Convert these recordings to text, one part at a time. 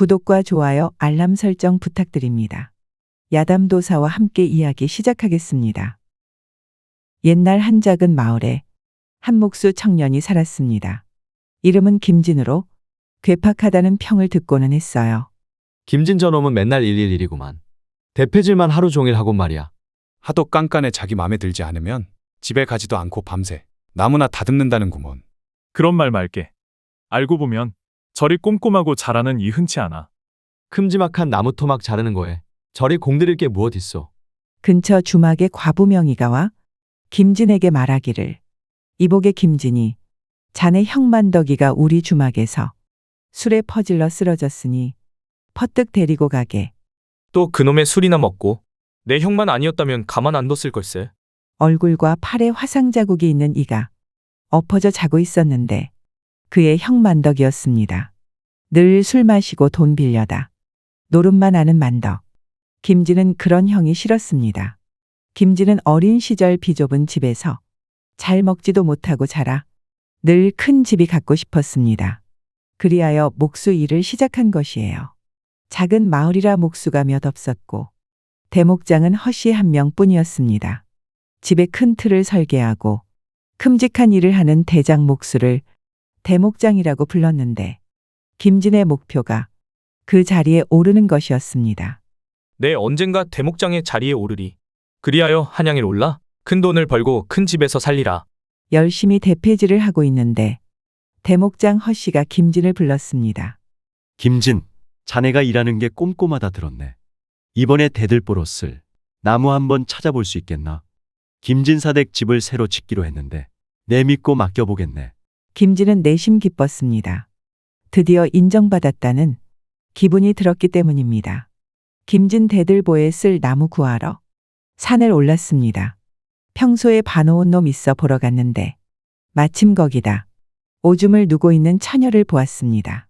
구독과 좋아요, 알람 설정 부탁드립니다. 야담도사와 함께 이야기 시작하겠습니다. 옛날 한 작은 마을에 한목수 청년이 살았습니다. 이름은 김진으로 괴팍하다는 평을 듣고는 했어요. 김진 저놈은 맨날 111이구만. 대패질만 하루 종일 하곤 말이야. 하도 깐깐해 자기 맘에 들지 않으면 집에 가지도 않고 밤새 나무나 다듬는다는구먼. 그런 말 말게. 알고 보면 저리 꼼꼼하고 잘하는 이 흔치 않아. 큼지막한 나무 토막 자르는 거에 저리 공들일 게 무엇 있어. 근처 주막에 과부 명의가 와 김진에게 말하기를, 이복의 김진이 자네 형만덕이가 우리 주막에서 술에 퍼질러 쓰러졌으니 퍼뜩 데리고 가게. 또 그놈의 술이나 먹고 내 형만 아니었다면 가만 안 뒀을 걸세. 얼굴과 팔에 화상 자국이 있는 이가 엎어져 자고 있었는데 그의 형 만덕이었습니다. 늘 술 마시고 돈 빌려다 노름만 하는 만덕. 김진은 그런 형이 싫었습니다. 김진은 어린 시절 비좁은 집에서 잘 먹지도 못하고 자라 늘 큰 집이 갖고 싶었습니다. 그리하여 목수 일을 시작한 것이에요. 작은 마을이라 목수가 몇 없었고 대목장은 허씨 한 명뿐이었습니다. 집에 큰 틀을 설계하고 큼직한 일을 하는 대장 목수를 대목장이라고 불렀는데 김진의 목표가 그 자리에 오르는 것이었습니다. 내 언젠가 대목장의 자리에 오르리. 그리하여 한양에 올라 큰 돈을 벌고 큰 집에서 살리라. 열심히 대패질을 하고 있는데 대목장 허씨가 김진을 불렀습니다. 김진, 자네가 일하는 게 꼼꼼하다 들었네. 이번에 대들보로 쓸 나무 한번 찾아볼 수 있겠나? 김진사댁 집을 새로 짓기로 했는데 내 믿고 맡겨보겠네. 김진은 내심 기뻤습니다. 드디어 인정받았다는 기분이 들었기 때문입니다. 김진 대들보에 쓸 나무 구하러 산을 올랐습니다. 평소에 봐놓은 놈 있어 보러 갔는데 마침 거기다 오줌을 누고 있는 처녀를 보았습니다.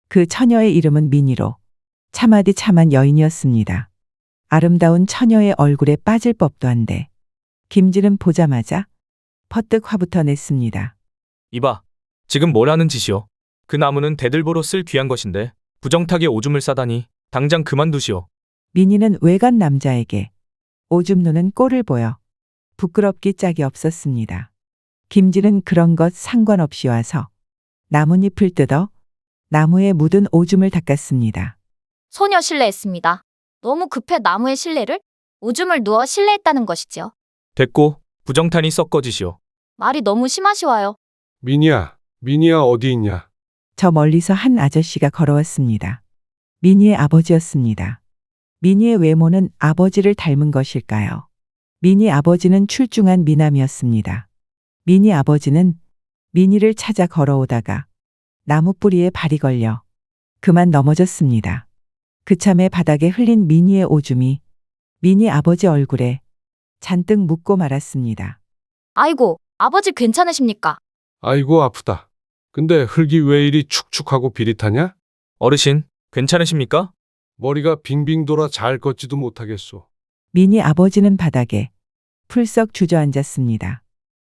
그 처녀의 이름은 민희로 참하디 참한 여인이었습니다. 아름다운 처녀의 얼굴에 빠질 법도 한데 김진은 보자마자 퍼뜩 화부터 냈습니다. 이봐, 지금 뭘 하는 짓이오? 그 나무는 대들보로 쓸 귀한 것인데 부정타게 오줌을 싸다니 당장 그만두시오. 민희는 외간 남자에게 오줌 누는 꼴을 보여 부끄럽기 짝이 없었습니다. 김진은 그런 것 상관없이 와서 나뭇잎을 뜯어 나무에 묻은 오줌을 닦았습니다. 소녀 실례했습니다. 너무 급해 나무에 실례를? 오줌을 누워 실례했다는 것이지요. 됐고 부정탄이 썩거지시오. 말이 너무 심하시와요. 민희야 어디 있냐? 저 멀리서 한 아저씨가 걸어왔습니다. 민희의 아버지였습니다. 민희의 외모는 아버지를 닮은 것일까요? 민희 아버지는 출중한 미남이었습니다. 민희 아버지는 민희를 찾아 걸어오다가 나무 뿌리에 발이 걸려 그만 넘어졌습니다. 그참에 바닥에 흘린 민희의 오줌이 민희 아버지 얼굴에 잔뜩 묻고 말았습니다. 아이고, 아버지 괜찮으십니까? 아이고 아프다. 근데 흙이 왜 이리 축축하고 비릿하냐? 어르신, 괜찮으십니까? 머리가 빙빙 돌아 잘 걷지도 못하겠소. 민희 아버지는 바닥에 풀썩 주저앉았습니다.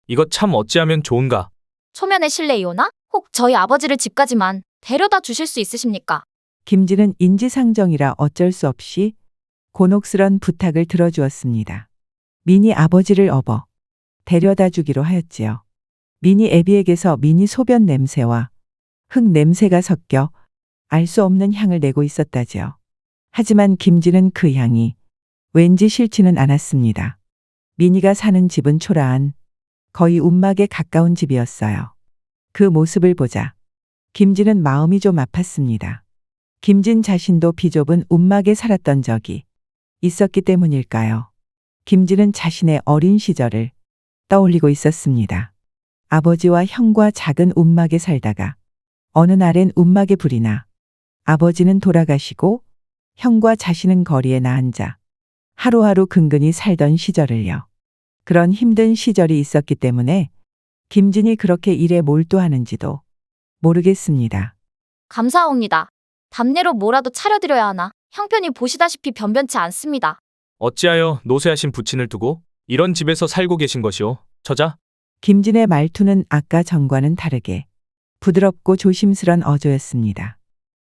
이것 참 어찌하면 좋은가? 초면에 실례이오나? 혹 저희 아버지를 집까지만 데려다 주실 수 있으십니까? 김진은 인지상정이라 어쩔 수 없이 곤혹스런 부탁을 들어주었습니다. 민희 아버지를 업어 데려다 주기로 하였지요. 민희 애비에게서 민희 소변 냄새와 흙 냄새가 섞여 알 수 없는 향을 내고 있었다지요. 하지만 김진은 그 향이 왠지 싫지는 않았습니다. 민희가 사는 집은 초라한 거의 움막에 가까운 집이었어요. 그 모습을 보자 김진은 마음이 좀 아팠습니다. 김진 자신도 비좁은 움막에 살았던 적이 있었기 때문일까요? 김진은 자신의 어린 시절을 떠올리고 있었습니다. 아버지와 형과 작은 움막에 살다가 어느 날엔 움막에 불이 나 아버지는 돌아가시고 형과 자신은 거리에 나앉아 하루하루 근근히 살던 시절을요. 그런 힘든 시절이 있었기 때문에 김진이 그렇게 일에 몰두하는지도 모르겠습니다. 감사합니다. 답례로 뭐라도 차려드려야 하나? 형편이 보시다시피 변변치 않습니다. 어찌하여 노쇠하신 부친을 두고 이런 집에서 살고 계신 것이오, 처자? 김진의 말투는 아까 전과는 다르게 부드럽고 조심스런 어조였습니다.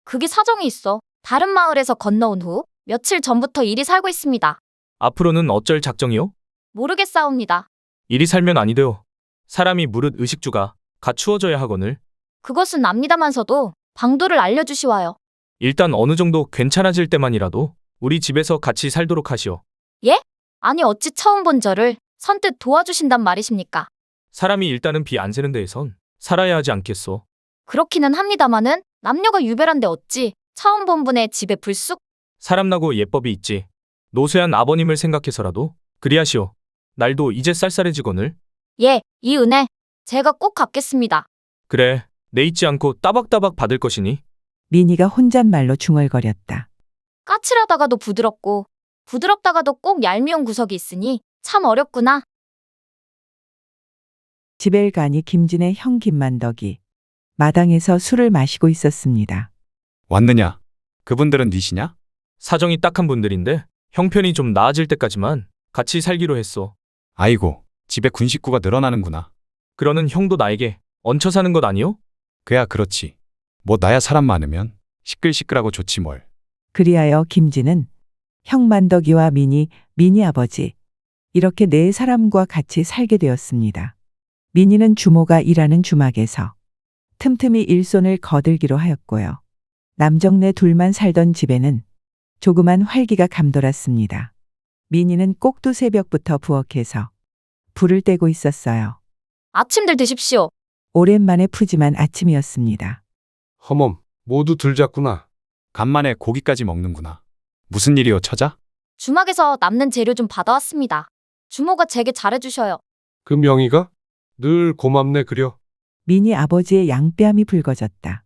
그게 사정이 있어. 다른 마을에서 건너온 후 며칠 전부터 이리 살고 있습니다. 앞으로는 어쩔 작정이요? 모르겠사옵니다. 이리 살면 아니 돼요. 사람이 무릇 의식주가 갖추어져야 하거늘. 그것은 압니다만서도 방도를 알려주시와요. 일단 어느 정도 괜찮아질 때만이라도 우리 집에서 같이 살도록 하시오. 아니 어찌 처음 본 저를 선뜻 도와주신단 말이십니까? 사람이 일단은 비 안 새는 데에선 살아야 하지 않겠소. 그렇기는 합니다마는 남녀가 유별한데 어찌 처음 본 분의 집에 불쑥? 사람나고 예법이 있지. 노쇠한 아버님을 생각해서라도 그리하시오. 날도 이제 쌀쌀해지거늘. 예, 이 은혜 제가 꼭 갚겠습니다. 그래, 내 잊지 않고 따박따박 받을 것이니. 미니가 혼잣말로 중얼거렸다. 까칠하다가도 부드럽고 부드럽다가도 꼭 얄미운 구석이 있으니 참 어렵구나. 집에 가니 김진의 형 김만덕이 마당에서 술을 마시고 있었습니다. 왔느냐? 그분들은 니시냐? 사정이 딱한 분들인데 형편이 좀 나아질 때까지만 같이 살기로 했소. 아이고, 집에 군 식구가 늘어나는구나. 그러는 형도 나에게 얹혀 사는 것 아니오? 그야 그렇지. 뭐 나야 사람 많으면 시끌시끌하고 좋지 뭘. 그리하여 김진은 형 만덕이와 미니 아버지 이렇게 네 사람과 같이 살게 되었습니다. 미니는 주모가 일하는 주막에서 틈틈이 일손을 거들기로 하였고요. 남정네 둘만 살던 집에는 조그만 활기가 감돌았습니다. 미니는 꼭두 새벽부터 부엌에서 불을 떼고 있었어요. 아침들 드십시오. 오랜만에 푸짐한 아침이었습니다. 허멈, 모두 들잤구나. 간만에 고기까지 먹는구나. 무슨 일이오, 처자? 주막에서 남는 재료 좀 받아왔습니다. 주모가 제게 잘해주셔요. 그 명의가? 늘 고맙네 그려. 미니 아버지의 양뺨이 붉어졌다.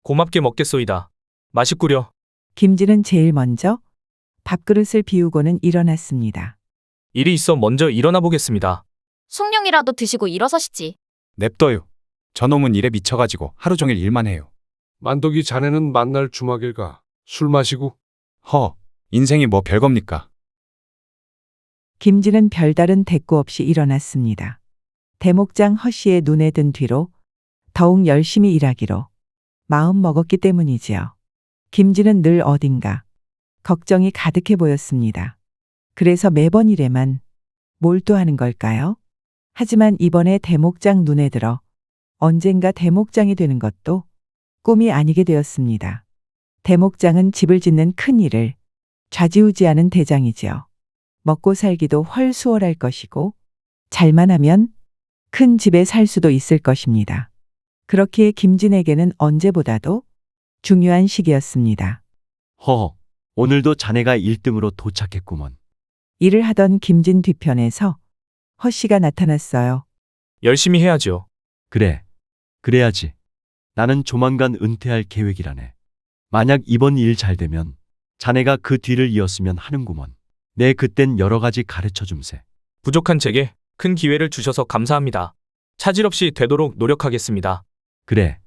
고맙게 먹겠소이다. 맛있구려. 김진은 제일 먼저 밥그릇을 비우고는 일어났습니다. 일이 있어 먼저 일어나 보겠습니다. 숭늉이라도 드시고 일어서시지. 냅둬요. 저놈은 일에 미쳐가지고 하루 종일 일만 해요. 만덕이 자네는 만날 주막일가. 술 마시고. 인생이 뭐 별겁니까? 김진은 별다른 대꾸 없이 일어났습니다. 대목장 허씨의 눈에 든 뒤로 더욱 열심히 일하기로 마음 먹었기 때문이지요. 김진은 늘 어딘가 걱정이 가득해 보였습니다. 그래서 매번 일에만 몰두하는 걸까요? 하지만 이번에 대목장 눈에 들어 언젠가 대목장이 되는 것도 꿈이 아니게 되었습니다. 대목장은 집을 짓는 큰 일을 좌지우지하는 대장이지요. 먹고 살기도 훨 수월할 것이고 잘만 하면 큰 집에 살 수도 있을 것입니다. 그렇기에 김진에게는 언제보다도 중요한 시기였습니다. 오늘도 자네가 1등으로 도착했구먼. 일을 하던 김진 뒤편에서 허씨가 나타났어요. 열심히 해야죠. 그래, 그래야지. 나는 조만간 은퇴할 계획이라네. 만약 이번 일 잘 되면 자네가 그 뒤를 이었으면 하는구먼. 내 그땐 여러 가지 가르쳐 줌세. 부족한 제게 큰 기회를 주셔서 감사합니다. 차질 없이 되도록 노력하겠습니다. 그래,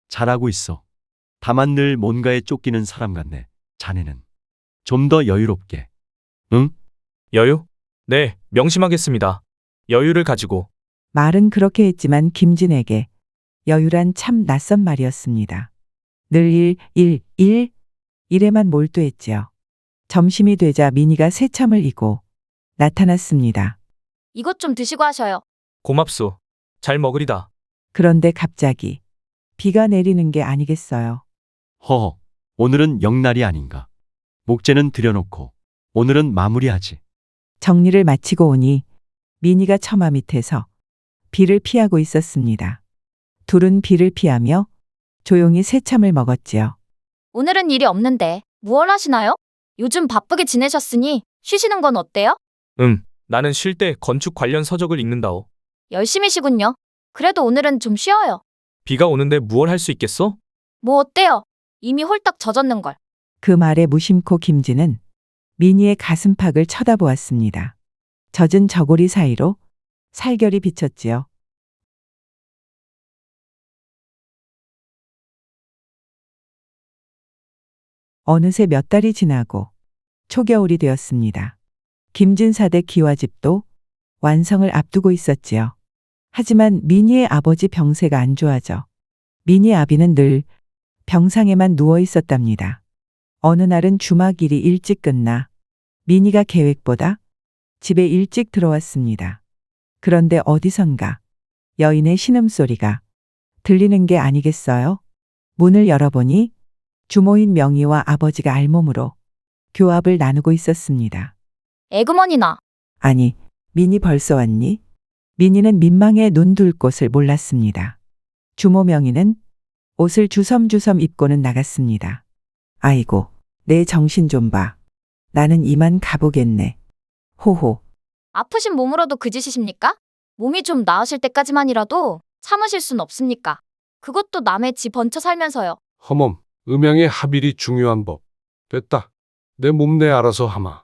잘하고 있어. 다만 늘 뭔가에 쫓기는 사람 같네. 자네는 좀 더 여유롭게. 응? 여유? 네, 명심하겠습니다. 여유를 가지고. 말은 그렇게 했지만 김진에게 여유란 참 낯선 말이었습니다. 늘 일에만 몰두했지요. 점심이 되자 미니가 새참을 이고 나타났습니다. 이것 좀 드시고 하셔요. 고맙소. 잘 먹으리다. 그런데 갑자기 비가 내리는 게 아니겠어요. 오늘은 영날이 아닌가. 목재는 들여놓고 오늘은 마무리하지. 정리를 마치고 오니 미니가 처마 밑에서 비를 피하고 있었습니다. 둘은 비를 피하며 조용히 새참을 먹었지요. 오늘은 일이 없는데 무얼 하시나요? 요즘 바쁘게 지내셨으니 쉬시는 건 어때요? 나는 쉴 때 건축 관련 서적을 읽는다오. 열심히시군요. 그래도 오늘은 좀 쉬어요. 비가 오는데 무얼 할 수 있겠어? 뭐 어때요? 이미 홀딱 젖었는걸. 그 말에 무심코 김진은 미니의 가슴팍을 쳐다보았습니다. 젖은 저고리 사이로 살결이 비쳤지요. 어느새 몇 달이 지나고 초겨울이 되었습니다. 김진사댁 기와집도 완성을 앞두고 있었지요. 하지만 미니의 아버지 병세가 안 좋아져 미니 아비는 늘 병상에만 누워 있었답니다. 어느 날은 주막일이 일찍 끝나 민희가 계획보다 집에 일찍 들어왔습니다. 그런데 어디선가 여인의 신음소리가 들리는 게 아니겠어요? 문을 열어보니 주모인 명희와 아버지가 알몸으로 교합을 나누고 있었습니다. 에그머니나. 아니, 민희 벌써 왔니? 민희는 민망해 눈 둘 곳을 몰랐습니다. 주모 명희는 옷을 주섬주섬 입고는 나갔습니다. 아이고, 내 정신 좀 봐. 나는 이만 가보겠네. 호호. 아프신 몸으로도 그 짓이십니까? 몸이 좀 나으실 때까지만이라도 참으실 순 없습니까? 그것도 남의 집 얹혀 살면서요. 허멈, 음양의 합일이 중요한 법. 됐다. 내 몸 내 알아서 하마.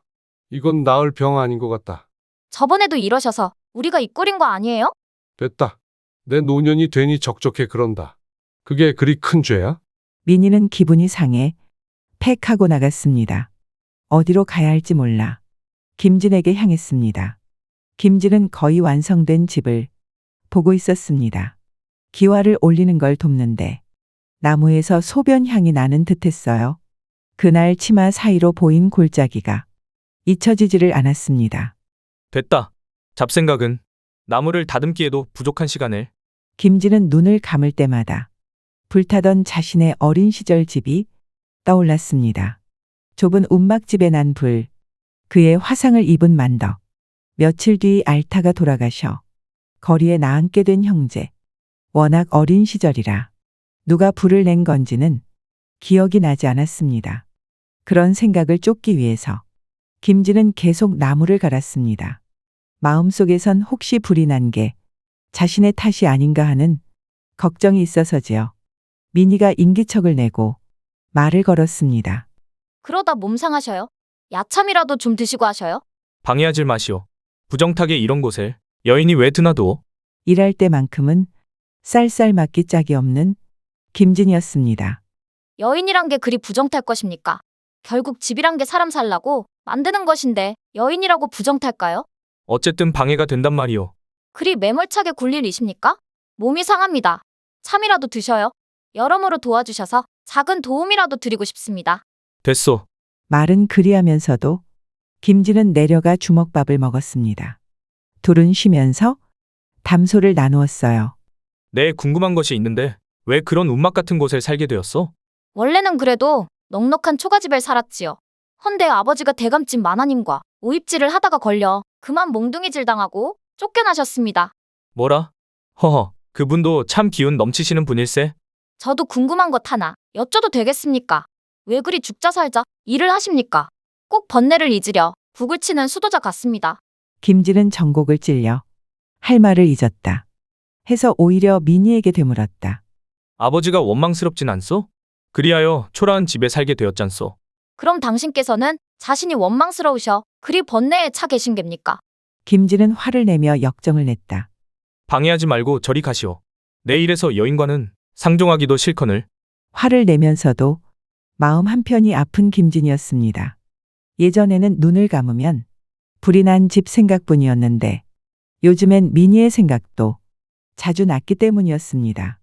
이건 나을 병 아닌 것 같다. 저번에도 이러셔서 우리가 이 꼴인 거 아니에요? 됐다. 내 노년이 되니 적적해 그런다. 그게 그리 큰 죄야? 민희는 기분이 상해 팩 하고 나갔습니다. 어디로 가야 할지 몰라 김진에게 향했습니다. 김진은 거의 완성된 집을 보고 있었습니다. 기와를 올리는 걸 돕는데 나무에서 소변 향이 나는 듯했어요. 그날 치마 사이로 보인 골짜기가 잊혀지지를 않았습니다. 됐다. 잡생각은 나무를 다듬기에도 부족한 시간을. 김진은 눈을 감을 때마다 불타던 자신의 어린 시절 집이 떠올랐습니다. 좁은 움막집에 난 불, 그의 화상을 입은 만덕, 며칠 뒤 알타가 돌아가셔 거리에 나앉게 된 형제, 워낙 어린 시절이라 누가 불을 낸 건지는 기억이 나지 않았습니다. 그런 생각을 쫓기 위해서 김진은 계속 나무를 갈았습니다. 마음속에선 혹시 불이 난 게 자신의 탓이 아닌가 하는 걱정이 있어서지요. 민희가 인기척을 내고 말을 걸었습니다. 그러다 몸 상하셔요. 야참이라도 좀 드시고 하셔요. 방해하질 마시오. 부정타게 이런 곳을 여인이 왜 드나도. 일할 때만큼은 쌀쌀 맞기 짝이 없는 김진이었습니다. 여인이란 게 그리 부정탈 것입니까? 결국 집이란 게 사람 살라고 만드는 것인데 여인이라고 부정탈까요? 어쨌든 방해가 된단 말이오. 그리 매몰차게 굴릴 일이십니까? 몸이 상합니다. 참이라도 드셔요. 여러모로 도와주셔서 작은 도움이라도 드리고 싶습니다. 됐소. 말은 그리하면서도 김진은 내려가 주먹밥을 먹었습니다. 둘은 쉬면서 담소를 나누었어요. 내 궁금한 것이 있는데 왜 그런 움막 같은 곳에 살게 되었어? 원래는 그래도 넉넉한 초가집에 살았지요. 헌데 아버지가 대감집 만화님과 오입질을 하다가 걸려 그만 몽둥이질 당하고 쫓겨나셨습니다. 뭐라? 허허, 그분도 참 기운 넘치시는 분일세. 저도 궁금한 것 하나 여쭤도 되겠습니까? 왜 그리 죽자 살자 일을 하십니까? 꼭 번뇌를 잊으려 북을 치는 수도자 같습니다. 김진은 정곡을 찔려 할 말을 잊었다. 해서 오히려 민희에게 되물었다. 아버지가 원망스럽진 않소? 그리하여 초라한 집에 살게 되었잖소. 그럼 당신께서는 자신이 원망스러우셔 그리 번뇌에 차 계신 겁니까? 김진은 화를 내며 역정을 냈다. 방해하지 말고 저리 가시오. 내 일에서 여인과는 상종하기도 싫거늘. 화를 내면서도 마음 한편이 아픈 김진이었습니다. 예전에는 눈을 감으면 불이 난 집 생각뿐이었는데 요즘엔 민희의 생각도 자주 났기 때문이었습니다.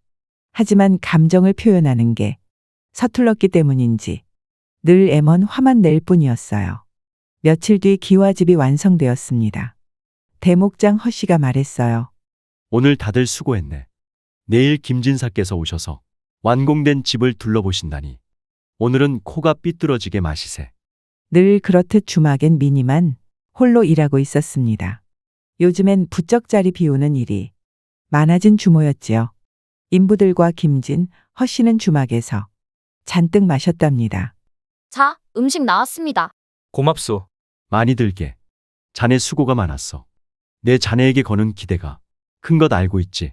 하지만 감정을 표현하는 게 서툴렀기 때문인지 늘 애먼 화만 낼 뿐이었어요. 며칠 뒤 기와집이 완성되었습니다. 대목장 허씨가 말했어요. 오늘 다들 수고했네. 내일 김진사께서 오셔서 완공된 집을 둘러보신다니. 오늘은 코가 삐뚤어지게 마시세. 늘 그렇듯 주막엔 민희만 홀로 일하고 있었습니다. 요즘엔 부쩍 자리 비우는 일이 많아진 주모였지요. 인부들과 김진, 허씨는 주막에서 잔뜩 마셨답니다. 자, 음식 나왔습니다. 고맙소. 많이 들게. 자네 수고가 많았어. 내 자네에게 거는 기대가 큰 것 알고 있지.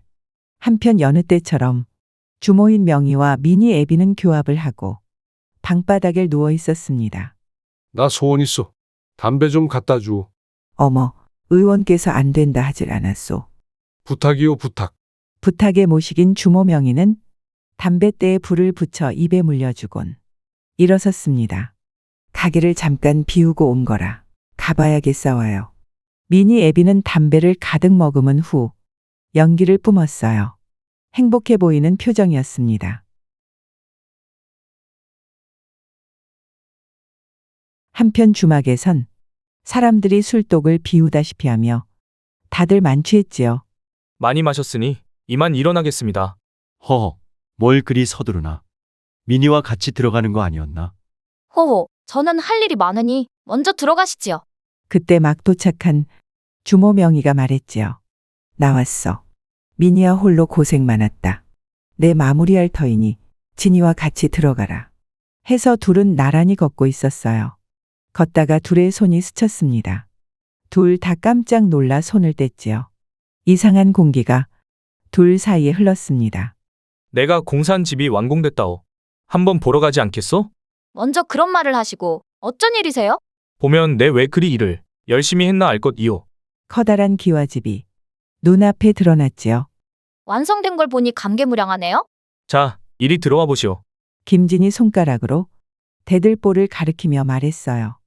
한편 여느 때처럼 주모인 명희와 민희 애비는 교합을 하고 방바닥에 누워 있었습니다. 나 소원 있어. 담배 좀 갖다 주. 어머, 의원께서 안 된다 하질 않았소. 부탁이요 부탁. 부탁에 모시긴 주모 명희는 담뱃대에 불을 붙여 입에 물려주곤 일어섰습니다. 가게를 잠깐 비우고 온 거라 가봐야겠사와요. 민희 애비는 담배를 가득 머금은 후 연기를 뿜었어요. 행복해 보이는 표정이었습니다. 한편 주막에선 사람들이 술독을 비우다시피 하며 다들 만취했지요. 많이 마셨으니 이만 일어나겠습니다. 허허, 뭘 그리 서두르나. 민희와 같이 들어가는 거 아니었나? 호호, 저는 할 일이 많으니 먼저 들어가시지요. 그때 막 도착한 주모 명희가 말했지요. 나왔어. 민희야 홀로 고생 많았다. 내 마무리할 터이니 진이와 같이 들어가라. 해서 둘은 나란히 걷고 있었어요. 걷다가 둘의 손이 스쳤습니다. 둘 다 깜짝 놀라 손을 뗐지요. 이상한 공기가 둘 사이에 흘렀습니다. 내가 공사한 집이 완공됐다오. 한번 보러 가지 않겠소? 먼저 그런 말을 하시고 어쩐 일이세요? 보면 내 왜 그리 일을 열심히 했나 알 것이오. 커다란 기와집이 눈앞에 드러났지요. 완성된 걸 보니 감개무량하네요. 자, 이리 들어와 보시오. 김진이 손가락으로 대들보를 가리키며 말했어요.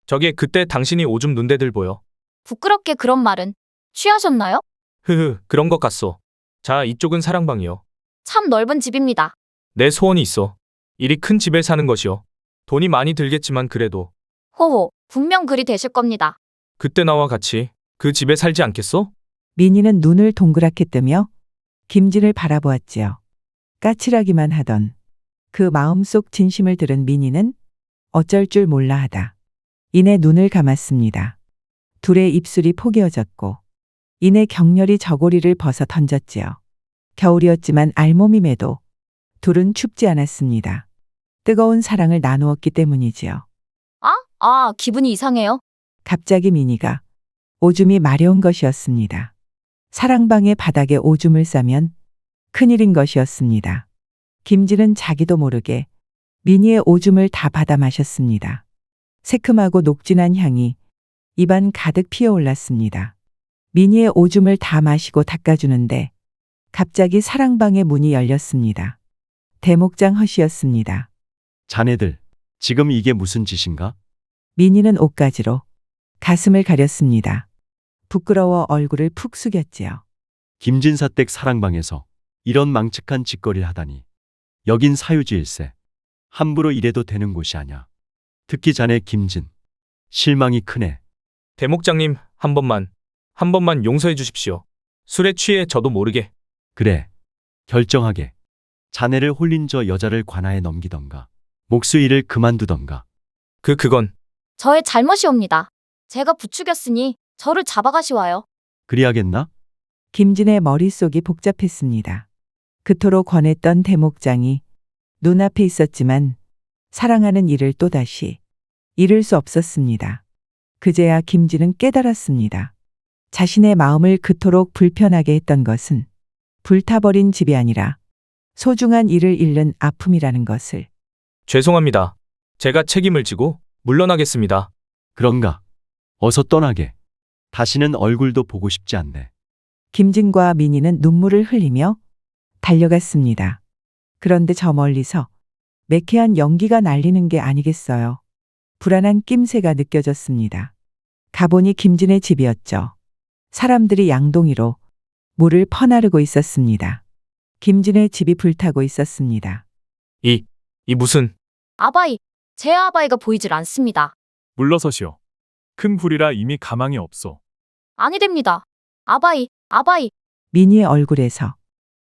저게 그때 당신이 오줌 눈대들 보여. 부끄럽게 그런 말은 취하셨나요? 흐흐, 그런 것 같소. 자, 이쪽은 사랑방이요. 참 넓은 집입니다. 내 소원이 있어. 이리 큰 집에 사는 것이요. 돈이 많이 들겠지만 그래도 호호, 분명 그리 되실 겁니다. 그때 나와 같이 그 집에 살지 않겠소? 민희는 눈을 동그랗게 뜨며 김진을 바라보았지요. 까칠하기만 하던 그 마음속 진심을 들은 민희는 어쩔 줄 몰라 하다. 이내 눈을 감았습니다. 둘의 입술이 포개어졌고 이내 격렬히 저고리를 벗어 던졌지요. 겨울이었지만 알몸임에도 둘은 춥지 않았습니다. 뜨거운 사랑을 나누었기 때문이지요. 기분이 이상해요. 갑자기 민희가 오줌이 마려운 것이었습니다. 사랑방의 바닥에 오줌을 싸면 큰일인 것이었습니다. 김진은 자기도 모르게 민희의 오줌을 다 받아 마셨습니다. 새큼하고 녹진한 향이 입안 가득 피어올랐습니다. 민희의 오줌을 다 마시고 닦아주는데 갑자기 사랑방의 문이 열렸습니다. 대목장 허씨였습니다. 자네들, 지금 이게 무슨 짓인가? 민희는 옷가지로 가슴을 가렸습니다. 부끄러워 얼굴을 푹 숙였지요. 김진사 댁 사랑방에서 이런 망측한 짓거리를 하다니. 여긴 사유지일세. 함부로 이래도 되는 곳이 아냐. 특히 자네 김진. 실망이 크네. 대목장님, 한 번만 용서해 주십시오. 술에 취해 저도 모르게. 그래. 결정하게. 자네를 홀린 저 여자를 관아에 넘기던가. 목수 일을 그만두던가. 그건 저의 잘못이옵니다. 제가 부추겼으니 저를 잡아가시와요. 그리하겠나? 김진의 머릿속이 복잡했습니다. 그토록 권했던 대목장이 눈앞에 있었지만 사랑하는 이를 또다시 잃을 수 없었습니다. 그제야 김진은 깨달았습니다. 자신의 마음을 그토록 불편하게 했던 것은 불타버린 집이 아니라 소중한 이를 잃는 아픔이라는 것을. 죄송합니다. 제가 책임을 지고 물러나겠습니다. 그런가? 어서 떠나게. 다시는 얼굴도 보고 싶지 않네. 김진과 민희는 눈물을 흘리며 달려갔습니다. 그런데 저 멀리서 매캐한 연기가 날리는 게 아니겠어요. 불안한 낌새가 느껴졌습니다. 가보니 김진의 집이었죠. 사람들이 양동이로 물을 퍼나르고 있었습니다. 김진의 집이 불타고 있었습니다. 이 무슨 아바이, 제 아바이가 보이질 않습니다. 물러서시오. 큰 불이라 이미 가망이 없소. 아니 됩니다. 아바이. 민희의 얼굴에서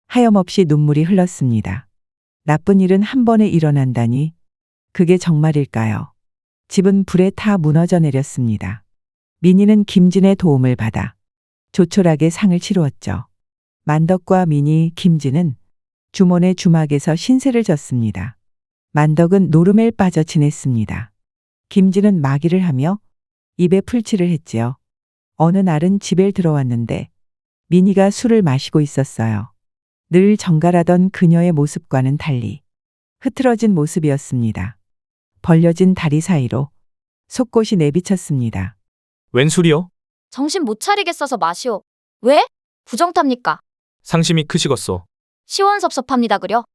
하염없이 눈물이 흘렀습니다. 나쁜 일은 한 번에 일어난다니 그게 정말일까요? 집은 불에 타 무너져 내렸습니다. 민희는 김진의 도움을 받아 조촐하게 상을 치루었죠. 만덕과 민희, 김진은 주몬의 주막에서 신세를 졌습니다. 만덕은 노름에 빠져 지냈습니다. 김진은 마기를 하며 입에 풀칠을 했지요. 어느 날은 집에 들어왔는데 민희가 술을 마시고 있었어요. 늘 정갈하던 그녀의 모습과는 달리 흐트러진 모습이었습니다. 벌려진 다리 사이로 속꽃이 내비쳤습니다. 웬 술이요? 정신 못 차리겠어서 마시오. 왜? 부정탑니까? 상심이 크시겄소. 시원섭섭합니다 그려.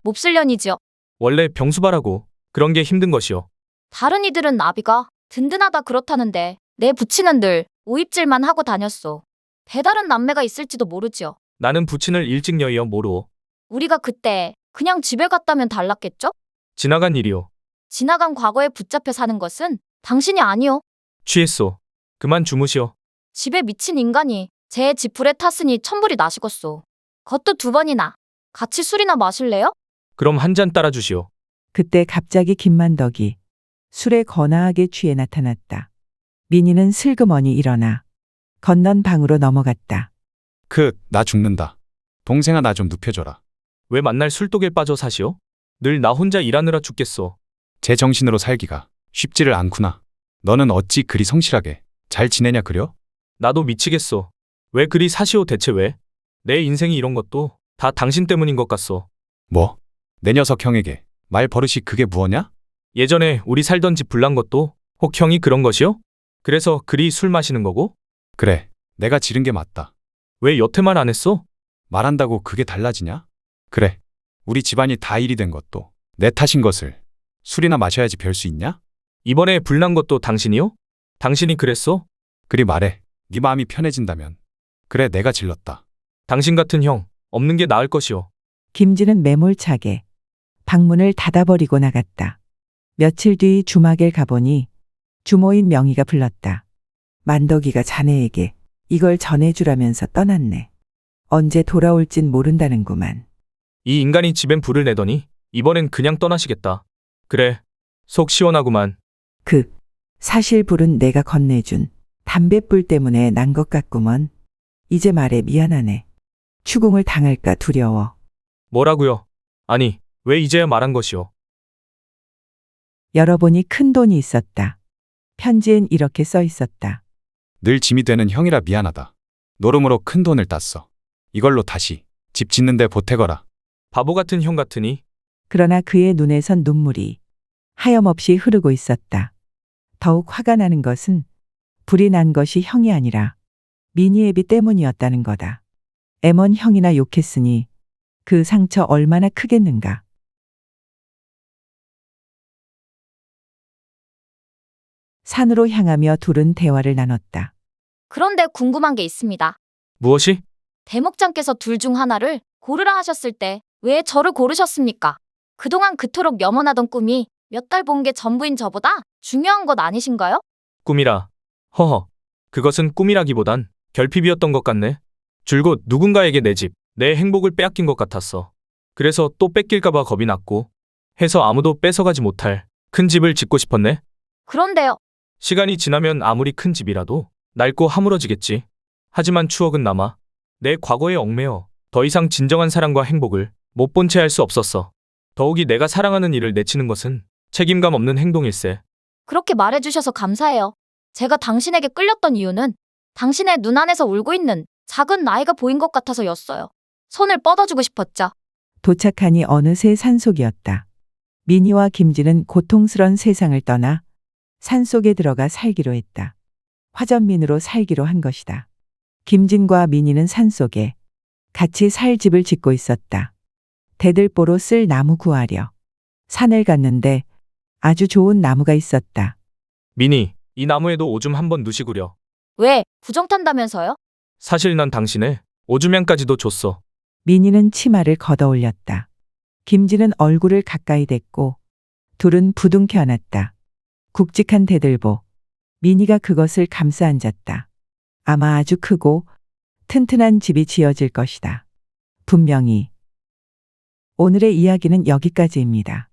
몹쓸년이지요. 원래 병수바라고 그런 게 힘든 것이요. 다른 이들은 나비가 든든하다 그렇다는데 내 부친은 늘 오입질만 하고 다녔소. 배다른 남매가 있을지도 모르지요. 나는 부친을 일찍 여의어 모르오. 우리가 그때 그냥 집에 갔다면 달랐겠죠? 지나간 일이오. 지나간 과거에 붙잡혀 사는 것은 당신이 아니요. 취했소. 그만 주무시오. 집에 미친 인간이 제 지풀에 탔으니 천불이 나시겠소. 그것도 2번이나. 같이 술이나 마실래요? 그럼 한 잔 따라 주시오. 그때 갑자기 김만덕이 술에 거나하게 취해 나타났다. 민희는 슬그머니 일어나 건넌 방으로 넘어갔다. 나 죽는다. 동생아 나 좀 눕혀줘라. 왜 만날 술독에 빠져 사시오? 늘 나 혼자 일하느라 죽겠소. 제 정신으로 살기가 쉽지를 않구나. 너는 어찌 그리 성실하게 잘 지내냐 그려? 나도 미치겠소. 왜 그리 사시오 대체 왜? 내 인생이 이런 것도 다 당신 때문인 것 같소. 뭐? 내 녀석 형에게 말 버릇이 그게 무엇냐? 예전에 우리 살던 집 불난 것도 혹 형이 그런 것이요? 그래서 그리 술 마시는 거고? 그래, 내가 지른 게 맞다. 왜 여태만 안 했어? 말한다고 그게 달라지냐? 그래, 우리 집안이 다 일이 된 것도 내 탓인 것을 술이나 마셔야지 별 수 있냐? 이번에 불난 것도 당신이요? 당신이 그랬어? 그리 말해, 네 마음이 편해진다면. 그래, 내가 질렀다. 당신 같은 형 없는 게 나을 것이오. 김진은 매몰차게 방문을 닫아버리고 나갔다. 며칠 뒤 주막에 가보니 주모인 명희가 불렀다. 만덕이가 자네에게 이걸 전해주라면서 떠났네. 언제 돌아올진 모른다는구만. 이 인간이 집엔 불을 내더니 이번엔 그냥 떠나시겠다. 그래, 속 시원하구만. 사실 불은 내가 건네준 담뱃불 때문에 난 것 같구먼. 이제 말해 미안하네. 추궁을 당할까 두려워. 뭐라고요? 아니, 왜 이제야 말한 것이오? 열어보니 큰 돈이 있었다. 편지엔 이렇게 써 있었다. 늘 짐이 되는 형이라 미안하다. 노름으로 큰 돈을 땄어. 이걸로 다시 집 짓는데 보태거라. 바보 같은 형 같으니. 그러나 그의 눈에선 눈물이 하염없이 흐르고 있었다. 더욱 화가 나는 것은 불이 난 것이 형이 아니라 미니애비 때문이었다는 거다. M1 형이나 욕했으니 그 상처 얼마나 크겠는가. 산으로 향하며 둘은 대화를 나눴다. 그런데 궁금한 게 있습니다. 무엇이? 대목장께서 둘 중 하나를 고르라 하셨을 때 왜 저를 고르셨습니까? 그동안 그토록 염원하던 꿈이 몇 달 본 게 전부인 저보다 중요한 것 아니신가요? 꿈이라. 허허. 그것은 꿈이라기보단 결핍이었던 것 같네. 줄곧 누군가에게 내 집, 내 행복을 빼앗긴 것 같았어. 그래서 또 뺏길까봐 겁이 났고 해서 아무도 뺏어가지 못할 큰 집을 짓고 싶었네. 그런데요. 시간이 지나면 아무리 큰 집이라도 낡고 허물어지겠지. 하지만 추억은 남아. 내 과거에 얽매여 더 이상 진정한 사랑과 행복을 못 본 채 할 수 없었어. 더욱이 내가 사랑하는 일을 내치는 것은 책임감 없는 행동일세. 그렇게 말해주셔서 감사해요. 제가 당신에게 끌렸던 이유는 당신의 눈 안에서 울고 있는 작은 아이가 보인 것 같아서였어요. 손을 뻗어주고 싶었죠. 도착하니 어느새 산속이었다. 민희와 김진은 고통스런 세상을 떠나 산속에 들어가 살기로 했다. 화전민으로 살기로 한 것이다. 김진과 민희는 산속에 같이 살 집을 짓고 있었다. 대들보로 쓸 나무 구하려 산을 갔는데 아주 좋은 나무가 있었다. 미니, 이 나무에도 오줌 한번 누시구려. 왜? 부정 탄다면서요? 사실 난 당신의 오줌향까지도 줬어. 민희는 치마를 걷어 올렸다. 김진은 얼굴을 가까이 댔고 둘은 부둥켜 안았다. 굵직한 대들보. 민희가 그것을 감싸 앉았다. 아마 아주 크고 튼튼한 집이 지어질 것이다. 분명히. 오늘의 이야기는 여기까지입니다.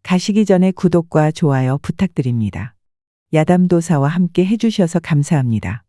가시기 전에 구독과 좋아요 부탁드립니다. 야담도사와 함께 해주셔서 감사합니다.